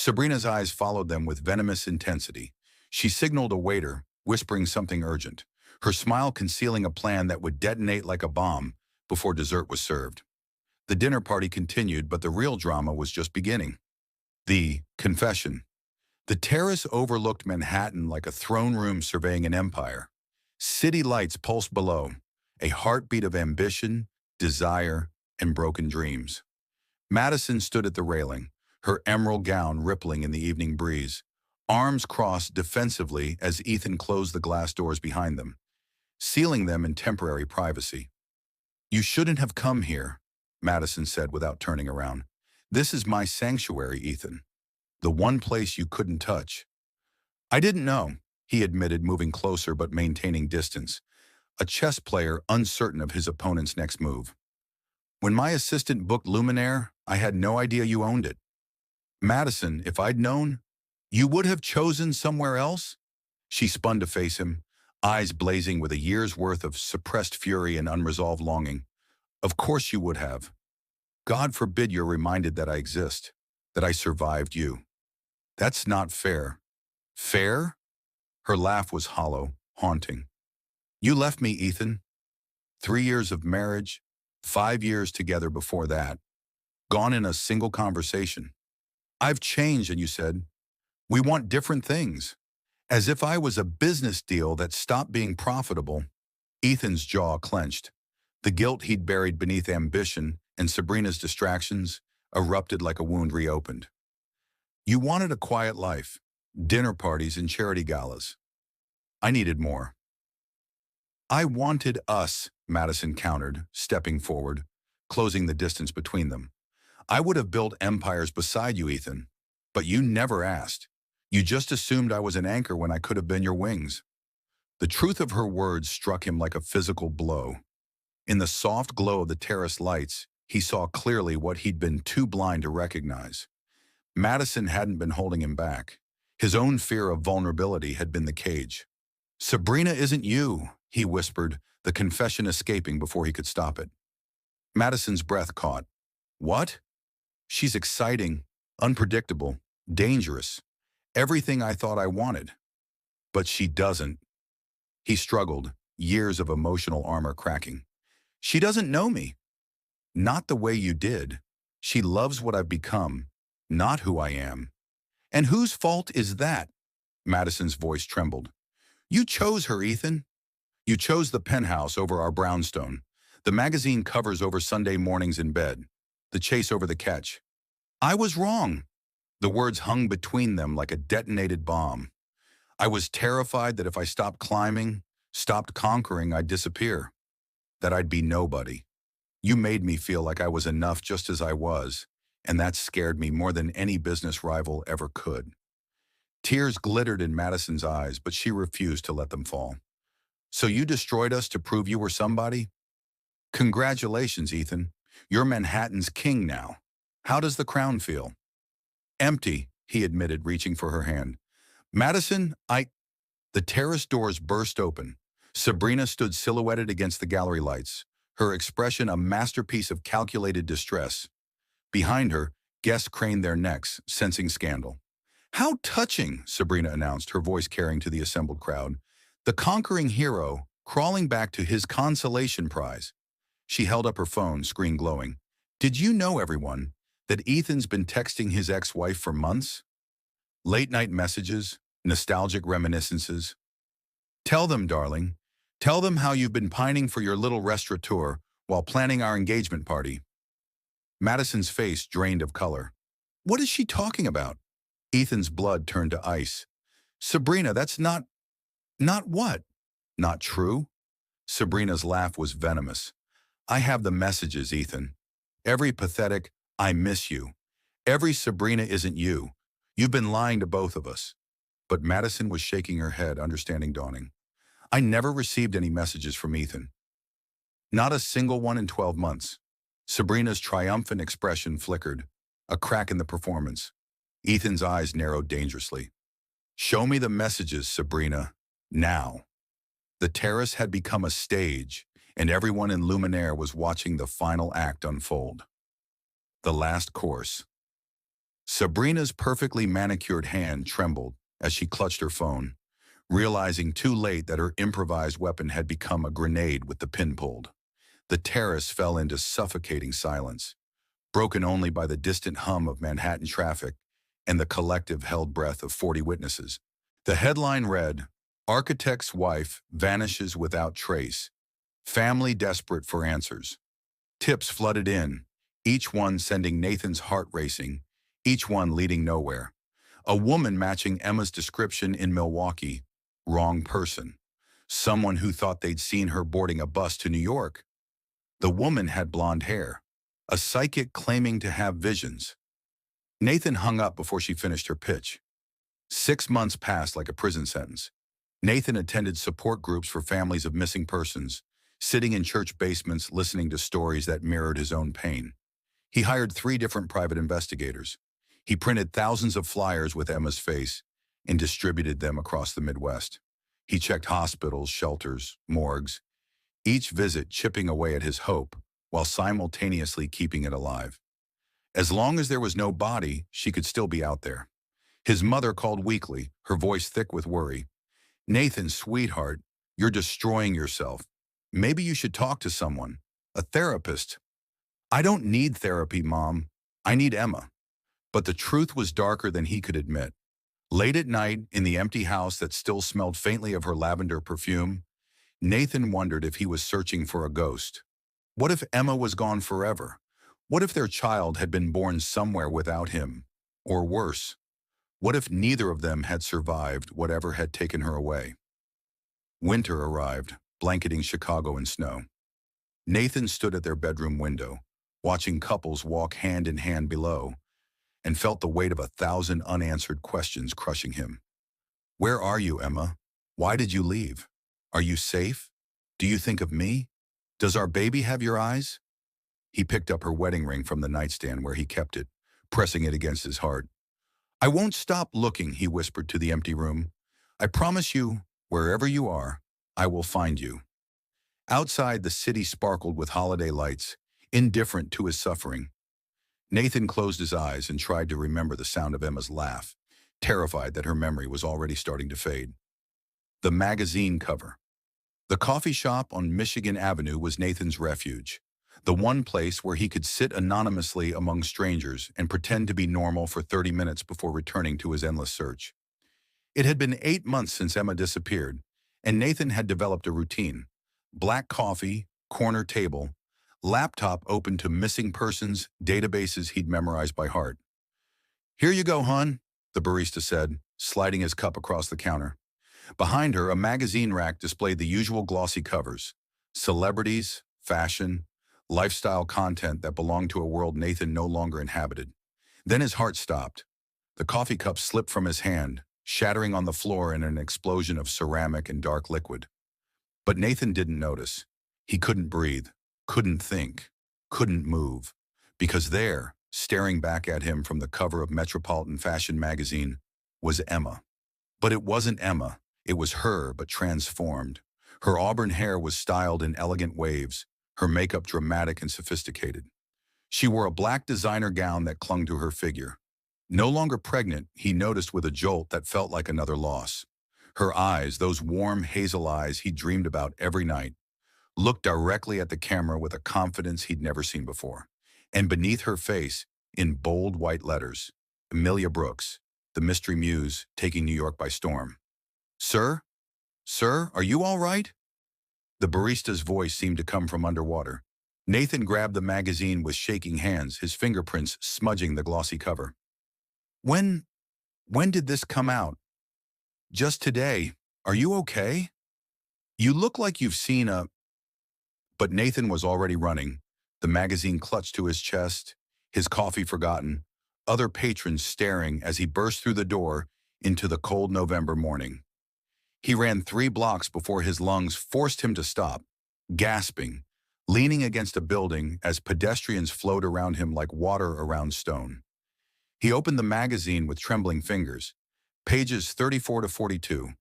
Sabrina's eyes followed them with venomous intensity. She signaled a waiter, whispering something urgent, her smile concealing a plan that would detonate like a bomb before dessert was served. The dinner party continued, but the real drama was just beginning. The confession. The terrace overlooked Manhattan like a throne room surveying an empire. City lights pulsed below, a heartbeat of ambition, desire, and broken dreams. Madison stood at the railing, her emerald gown rippling in the evening breeze, arms crossed defensively as Ethan closed the glass doors behind them, sealing them in temporary privacy. "You shouldn't have come here," Madison said without turning around. "This is my sanctuary, Ethan. The one place you couldn't touch." "I didn't know," he admitted, moving closer but maintaining distance, a chess player uncertain of his opponent's next move. "When my assistant booked Luminaire, I had no idea you owned it." "Madison, if I'd known, you would have chosen somewhere else?" She spun to face him, eyes blazing with a year's worth of suppressed fury and unresolved longing. "Of course you would have. God forbid you're reminded that I exist, that I survived you. That's not fair." "Fair?" Her laugh was hollow, haunting. "You left me, Ethan. 3 years of marriage, 5 years together before that. Gone in a single conversation. I've changed, and you said, we want different things. As if I was a business deal that stopped being profitable." Ethan's jaw clenched. The guilt he'd buried beneath ambition and Sabrina's distractions erupted like a wound reopened. "You wanted a quiet life, dinner parties and charity galas. I needed more." "I wanted us," Madison countered, stepping forward, closing the distance between them. "I would have built empires beside you, Ethan, but you never asked. You just assumed I was an anchor when I could have been your wings." The truth of her words struck him like a physical blow. In the soft glow of the terrace lights, he saw clearly what he'd been too blind to recognize. Madison hadn't been holding him back. His own fear of vulnerability had been the cage. "Sabrina isn't you," he whispered, the confession escaping before he could stop it. Madison's breath caught. "What?" "She's exciting, unpredictable, dangerous. Everything I thought I wanted. But she doesn't." He struggled, years of emotional armor cracking. "She doesn't know me." "Not the way you did. She loves what I've become, not who I am." "And whose fault is that?" Madison's voice trembled. "You chose her, Ethan. You chose the penthouse over our brownstone, the magazine covers over Sunday mornings in bed, the chase over the catch. I was wrong." The words hung between them like a detonated bomb. "I was terrified that if I stopped climbing, stopped conquering, I'd disappear, that I'd be nobody. You made me feel like I was enough just as I was, and that scared me more than any business rival ever could." Tears glittered in Madison's eyes, but she refused to let them fall. "So you destroyed us to prove you were somebody? Congratulations, Ethan. You're Manhattan's king now. How does the crown feel?" "Empty," he admitted, reaching for her hand. "Madison, The terrace doors burst open. Sabrina stood silhouetted against the gallery lights, her expression a masterpiece of calculated distress. Behind her, guests craned their necks, sensing scandal. "How touching," Sabrina announced, her voice carrying to the assembled crowd. "The conquering hero, crawling back to his consolation prize." She held up her phone, screen glowing. "Did you know, everyone, that Ethan's been texting his ex-wife for months? Late-night messages, nostalgic reminiscences. Tell them, darling. Tell them how you've been pining for your little restaurateur while planning our engagement party." Madison's face drained of color. "What is she talking about?" Ethan's blood turned to ice. "Sabrina, that's not what? Not true?" Sabrina's laugh was venomous. "I have the messages, Ethan. Every pathetic, 'I miss you.' Every 'Sabrina isn't you.' You've been lying to both of us." But Madison was shaking her head, understanding dawning. "I never received any messages from Ethan. Not a single one in 12 months. Sabrina's triumphant expression flickered, a crack in the performance. Ethan's eyes narrowed dangerously. "Show me the messages, Sabrina. Now." The terrace had become a stage, and everyone in Luminaire was watching the final act unfold. The last course. Sabrina's perfectly manicured hand trembled as she clutched her phone, realizing too late that her improvised weapon had become a grenade with the pin pulled. The terrace fell into suffocating silence, broken only by the distant hum of Manhattan traffic and the collective held breath of 40 witnesses. The headline read, "Architect's Wife Vanishes Without Trace. Family Desperate for Answers." Tips flooded in, each one sending Nathan's heart racing, each one leading nowhere. A woman matching Emma's description in Milwaukee. Wrong person. Someone who thought they'd seen her boarding a bus to New York. The woman had blonde hair. A psychic claiming to have visions. Nathan hung up before she finished her pitch. 6 months passed like a prison sentence. Nathan attended support groups for families of missing persons, sitting in church basements listening to stories that mirrored his own pain. He hired 3 different private investigators. He printed thousands of flyers with Emma's face and distributed them across the Midwest. He checked hospitals, shelters, morgues, each visit chipping away at his hope while simultaneously keeping it alive. As long as there was no body, she could still be out there. His mother called weekly, her voice thick with worry. "Nathan, sweetheart, you're destroying yourself. Maybe you should talk to someone, a therapist." "I don't need therapy, Mom. I need Emma." But the truth was darker than he could admit. Late at night, in the empty house that still smelled faintly of her lavender perfume, Nathan wondered if he was searching for a ghost. What if Emma was gone forever? What if their child had been born somewhere without him? Or worse, what if neither of them had survived whatever had taken her away? Winter arrived, blanketing Chicago in snow. Nathan stood at their bedroom window, watching couples walk hand in hand below, and felt the weight of 1,000 unanswered questions crushing him. "Where are you, Emma? Why did you leave? Are you safe? Do you think of me? Does our baby have your eyes?" He picked up her wedding ring from the nightstand where he kept it, pressing it against his heart. "I won't stop looking," he whispered to the empty room. "I promise you, wherever you are, I will find you." Outside, the city sparkled with holiday lights, indifferent to his suffering. Nathan closed his eyes and tried to remember the sound of Emma's laugh, terrified that her memory was already starting to fade. The magazine cover. The coffee shop on Michigan Avenue was Nathan's refuge, the one place where he could sit anonymously among strangers and pretend to be normal for 30 minutes before returning to his endless search. It had been 8 months since Emma disappeared, and Nathan had developed a routine. Black coffee, corner table, laptop open to missing persons, databases he'd memorized by heart. "Here you go, hon," the barista said, sliding his cup across the counter. Behind her, a magazine rack displayed the usual glossy covers. Celebrities, fashion, lifestyle content that belonged to a world Nathan no longer inhabited. Then his heart stopped. The coffee cup slipped from his hand, shattering on the floor in an explosion of ceramic and dark liquid. But Nathan didn't notice. He couldn't breathe, couldn't think, couldn't move, because there, staring back at him from the cover of Metropolitan Fashion magazine, was Emma. But it wasn't Emma. It was her, but transformed. Her auburn hair was styled in elegant waves, her makeup dramatic and sophisticated. She wore a black designer gown that clung to her figure. No longer pregnant, he noticed with a jolt that felt like another loss. Her eyes, those warm hazel eyes he dreamed about every night, looked directly at the camera with a confidence he'd never seen before. And beneath her face, in bold white letters, Amelia Brooks, the mystery muse taking New York by storm. "Sir? Sir, are you all right?" The barista's voice seemed to come from underwater. Nathan grabbed the magazine with shaking hands, his fingerprints smudging the glossy cover. When did this come out?" "Just today. Are you okay? You look like you've seen a—" But Nathan was already running, the magazine clutched to his chest, his coffee forgotten, other patrons staring as he burst through the door into the cold November morning. He ran 3 blocks before his lungs forced him to stop, gasping, leaning against a building as pedestrians flowed around him like water around stone. He opened the magazine with trembling fingers. Pages 34 to 42.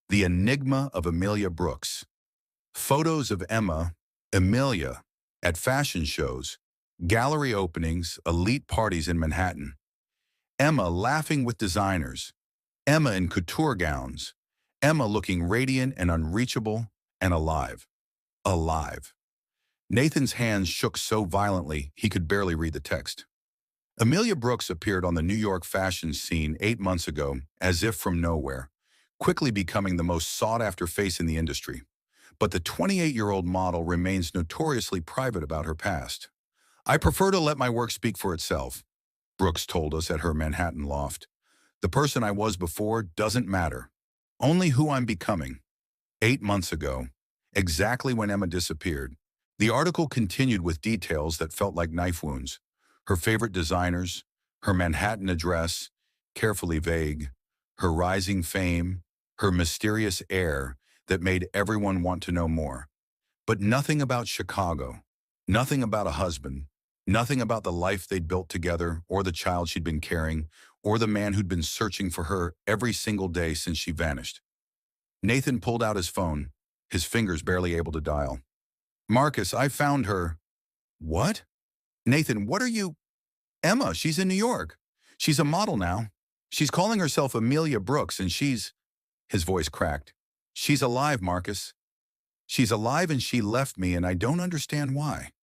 The Enigma of Amelia Brooks. Photos of Emma, Amelia, at fashion shows, gallery openings, elite parties in Manhattan. Emma laughing with designers, Emma in couture gowns, Emma looking radiant and unreachable and alive. Alive. Nathan's hands shook so violently he could barely read the text. Amelia Brooks appeared on the New York fashion scene 8 months ago, as if from nowhere, quickly becoming the most sought-after face in the industry. But the 28-year-old model remains notoriously private about her past. "I prefer to let my work speak for itself," Brooks told us at her Manhattan loft. "The person I was before doesn't matter. Only who I'm becoming." 8 months ago, exactly when Emma disappeared, the article continued with details that felt like knife wounds. Her favorite designers, her Manhattan address, carefully vague, her rising fame, her mysterious air that made everyone want to know more. But nothing about Chicago, nothing about a husband, nothing about the life they'd built together or the child she'd been carrying or the man who'd been searching for her every single day since she vanished. Nathan pulled out his phone, his fingers barely able to dial. "Marcus, I found her." "What?" "Nathan, what are you—" "Emma, she's in New York. She's a model now. She's calling herself Amelia Brooks and she's—" His voice cracked. "She's alive, Marcus. She's alive and she left me and I don't understand why.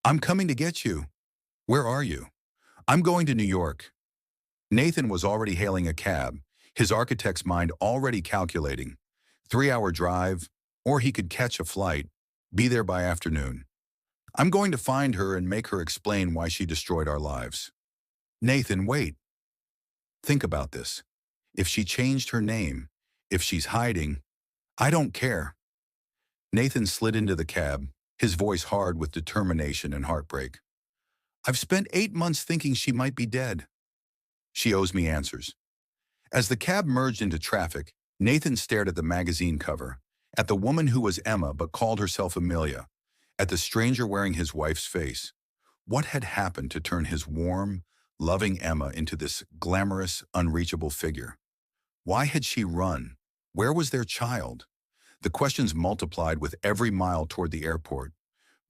I'm coming to get you." "Where are you?" "I'm going to New York." Nathan was already hailing a cab, his architect's mind already calculating. 3-hour drive, or he could catch a flight, be there by afternoon. "I'm going to find her and make her explain why she destroyed our lives." "Nathan, wait. Think about this. If she changed her name, if she's hiding, I don't care." Nathan slid into the cab, his voice hard with determination and heartbreak. "I've spent 8 months thinking she might be dead. She owes me answers." As the cab merged into traffic, Nathan stared at the magazine cover, at the woman who was Emma but called herself Amelia, at the stranger wearing his wife's face. What had happened to turn his warm, loving Emma into this glamorous, unreachable figure? Why had she run? Where was their child? The questions multiplied with every mile toward the airport,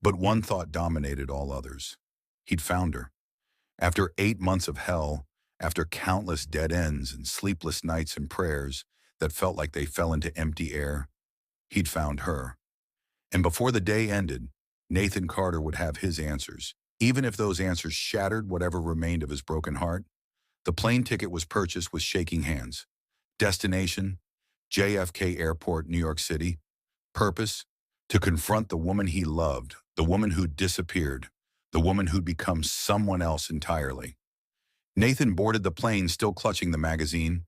but one thought dominated all others. He'd found her. After 8 months of hell, after countless dead ends and sleepless nights and prayers that felt like they fell into empty air, he'd found her. And before the day ended, Nathan Carter would have his answers, even if those answers shattered whatever remained of his broken heart. The plane ticket was purchased with shaking hands. Destination, JFK Airport, New York City. Purpose, to confront the woman he loved, the woman who'd disappeared, the woman who'd become someone else entirely. Nathan boarded the plane still clutching the magazine,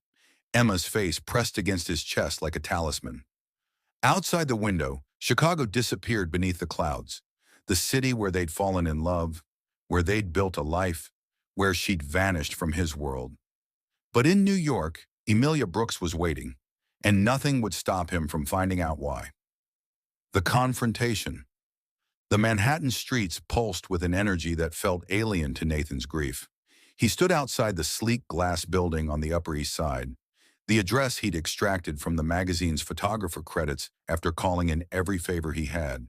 Emma's face pressed against his chest like a talisman. Outside the window, Chicago disappeared beneath the clouds, the city where they'd fallen in love, where they'd built a life, where she'd vanished from his world. But in New York, Amelia Brooks was waiting, and nothing would stop him from finding out why. The confrontation. The Manhattan streets pulsed with an energy that felt alien to Nathan's grief. He stood outside the sleek glass building on the Upper East Side, the address he'd extracted from the magazine's photographer credits after calling in every favor he had.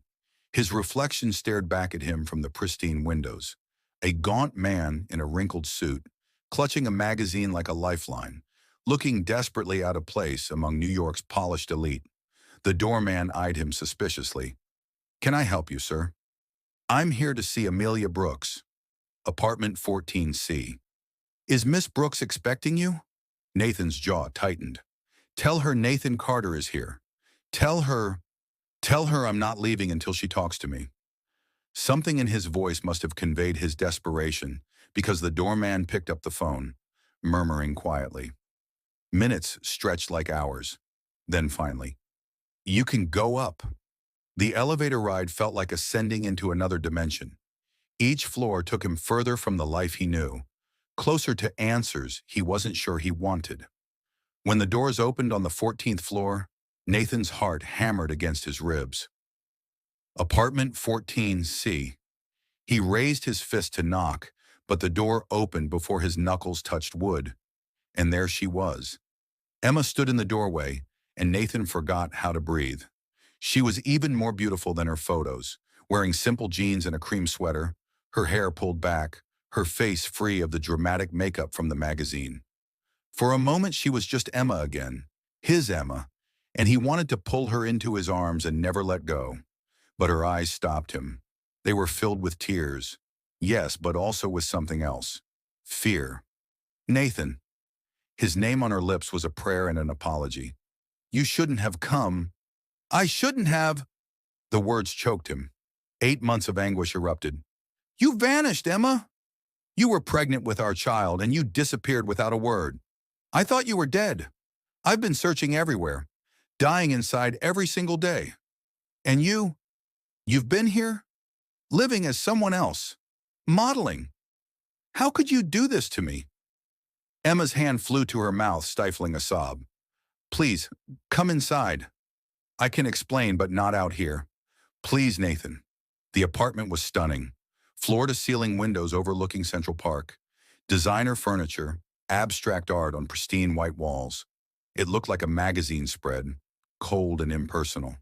His reflection stared back at him from the pristine windows. A gaunt man in a wrinkled suit, clutching a magazine like a lifeline, looking desperately out of place among New York's polished elite. The doorman eyed him suspiciously. "Can I help you, sir?" "I'm here to see Amelia Brooks. Apartment 14C. "Is Miss Brooks expecting you?" Nathan's jaw tightened. "Tell her Nathan Carter is here. Tell her I'm not leaving until she talks to me." Something in his voice must have conveyed his desperation, because the doorman picked up the phone, murmuring quietly. Minutes stretched like hours. Then finally, "You can go up." The elevator ride felt like ascending into another dimension. Each floor took him further from the life he knew, closer to answers he wasn't sure he wanted. When the doors opened on the 14th floor, Nathan's heart hammered against his ribs. Apartment 14C. He raised his fist to knock, but the door opened before his knuckles touched wood. And there she was. Emma stood in the doorway, and Nathan forgot how to breathe. She was even more beautiful than her photos, wearing simple jeans and a cream sweater, her hair pulled back, her face free of the dramatic makeup from the magazine. For a moment, she was just Emma again, his Emma, and he wanted to pull her into his arms and never let go. But her eyes stopped him. They were filled with tears. Yes, but also with something else. Fear. Nathan. His name on her lips was a prayer and an apology. You shouldn't have come. I shouldn't have. The words choked him. 8 months of anguish erupted. You vanished, Emma. You were pregnant with our child and you disappeared without a word. I thought you were dead. I've been searching everywhere, dying inside every single day. And you've been here, living as someone else, modeling. How could you do this to me? Emma's hand flew to her mouth, stifling a sob. Please, come inside. I can explain, but not out here. Please, Nathan. The apartment was stunning. Floor-to-ceiling windows overlooking Central Park. Designer furniture, abstract art on pristine white walls. It looked like a magazine spread, cold and impersonal.